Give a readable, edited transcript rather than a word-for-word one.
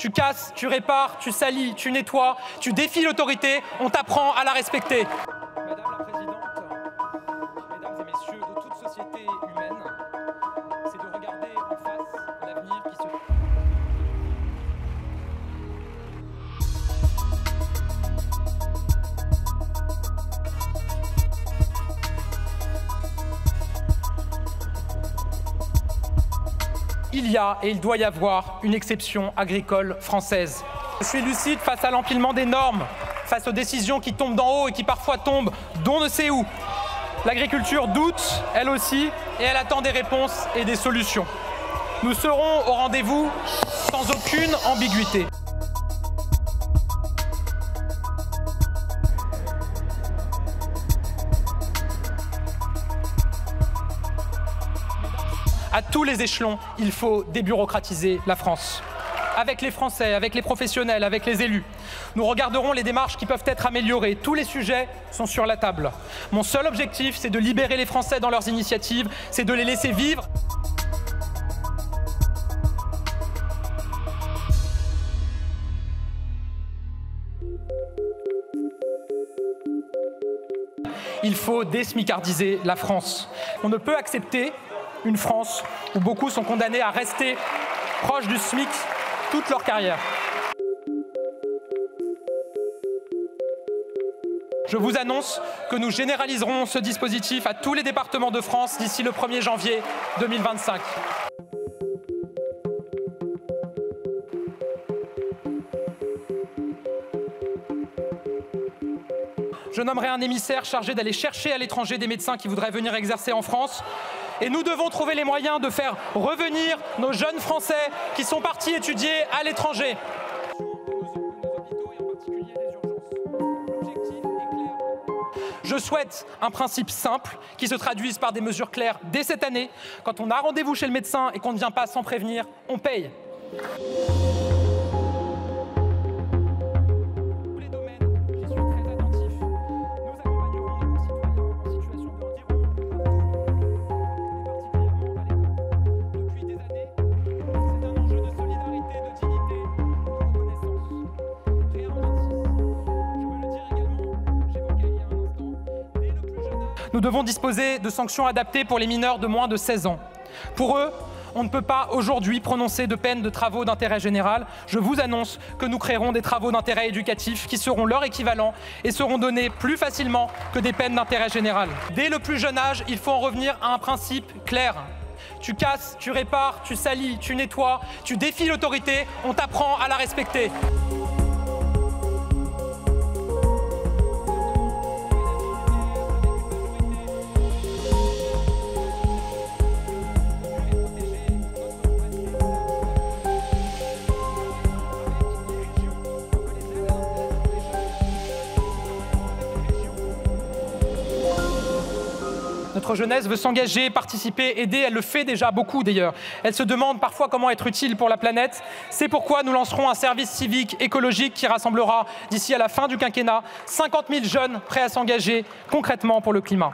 Tu casses, tu répares, tu salis, tu nettoies, tu défies l'autorité, on t'apprend à la respecter. Madame la Présidente, Mesdames et Messieurs de toute société humaine, c'est de regarder en face l'avenir qui se... Il y a et il doit y avoir une exception agricole française. Je suis lucide face à l'empilement des normes, face aux décisions qui tombent d'en haut et qui parfois tombent d'on ne sait où. L'agriculture doute, elle aussi, et elle attend des réponses et des solutions. Nous serons au rendez-vous sans aucune ambiguïté. À tous les échelons, il faut débureaucratiser la France. Avec les Français, avec les professionnels, avec les élus. Nous regarderons les démarches qui peuvent être améliorées. Tous les sujets sont sur la table. Mon seul objectif, c'est de libérer les Français dans leurs initiatives, c'est de les laisser vivre. Il faut désmicardiser la France. On ne peut accepter une France où beaucoup sont condamnés à rester proches du SMIC toute leur carrière. Je vous annonce que nous généraliserons ce dispositif à tous les départements de France d'ici le 1er janvier 2025. Je nommerai un émissaire chargé d'aller chercher à l'étranger des médecins qui voudraient venir exercer en France. Et nous devons trouver les moyens de faire revenir nos jeunes Français qui sont partis étudier à l'étranger. Je souhaite un principe simple qui se traduise par des mesures claires dès cette année. Quand on a rendez-vous chez le médecin et qu'on ne vient pas sans prévenir, on paye. Nous devons disposer de sanctions adaptées pour les mineurs de moins de 16 ans. Pour eux, on ne peut pas aujourd'hui prononcer de peine de travaux d'intérêt général. Je vous annonce que nous créerons des travaux d'intérêt éducatif qui seront leur équivalent et seront donnés plus facilement que des peines d'intérêt général. Dès le plus jeune âge, il faut en revenir à un principe clair. Tu casses, tu répares, tu salis, tu nettoies, tu défies l'autorité, on t'apprend à la respecter. Notre jeunesse veut s'engager, participer, aider. Elle le fait déjà beaucoup d'ailleurs. Elle se demande parfois comment être utile pour la planète. C'est pourquoi nous lancerons un service civique écologique qui rassemblera d'ici à la fin du quinquennat 50 000 jeunes prêts à s'engager concrètement pour le climat.